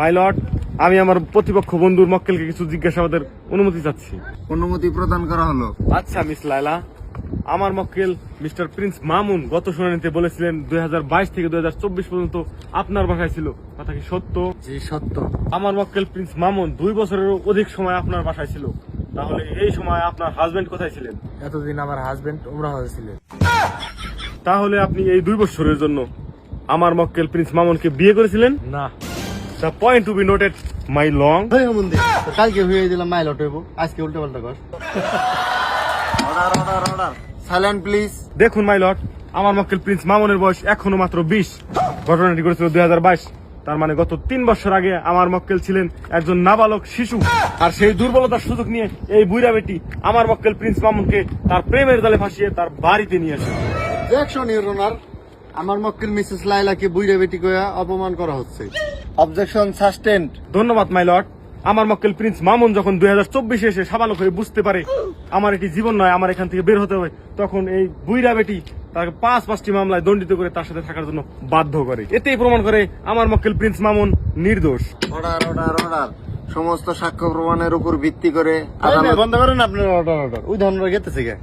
My lord, আমি আমার প্রতিপক্ষ বন্ধুর মক্কেলকে কিছু জিজ্ঞাসাবাদের অনুমতি চাচ্ছি। অনুমতি প্রদান করা হলো। আচ্ছা মিস লায়লা, আমার মক্কেল মিস্টার প্রিন্স মামুন গত শুনানিতে বলেছিলেন 2022 থেকে 2024 পর্যন্ত আপনার বাসায় ছিল, কথা কি সত্য? জি সত্য। আমার মক্কেল প্রিন্স মামুন 2 বছরেরও অধিক সময় আপনার বাসায় ছিল, তাহলে এই সময় আপনার হাজবেন্ড কোথায় ছিলেন? এতদিন আমার হাজবেন্ড উমরা হয়েছিলেন। তাহলে আপনি এই 2 বছরের জন্য আমার মক্কেল প্রিন্স মামুনকে বিয়ে করেছিলেন? না। The point to be noted my lord. কালকে হয়ে দিলাম মাইল হইব, আজকে উল্টা পাল্টা কর। Order order order, silent please. দেখুন মাই লর্ড, আমার মক্কেল প্রিন্স মামুনের বয়স এখনো মাত্র 20। ঘটনাটি ঘটেছিল 2022, তার মানে গত 3 বছর আগে আমার মক্কেল ছিলেন একজন নাবালক শিশু। আর সেই দুর্বলতার সুযোগ নিয়ে এই বুইরা বেটি আমার মক্কেল প্রিন্স মামুনকে তার প্রেমের জালে ফাঁসিয়ে তার বাড়িতে নিয়ে আসে। অবজেকশন ইউর অনার, আমার মক্কেল মিসেস লাইলাকে বুইরা বেটি কইয়া অপমান করা হচ্ছে। অবজেকশন সাসটেন্ড। ধন্যবাদ মাই লর্ড। আমার মক্কেল প্রিন্স মামুন যখন 2024 এসে সাবালক হয়ে বুঝতে পারে আমার এটি জীবন নয়, আমার এখান থেকে বের হতে হবে, তখন এই বুইরা বেটি তাকে 5টি মামলায় দণ্ডিত করে তার সাথে থাকার জন্য বাধ্য করে। এতেই প্রমাণ করে আমার মক্কেল প্রিন্স মামুন নির্দোষ। অর্ডার অর্ডার অর্ডার, সমস্ত সাক্ষ্য প্রমাণের উপর ভিত্তি করে বন্ধ করেন আপনার অর্ডার। ওই ধরনের গেতেছে গে।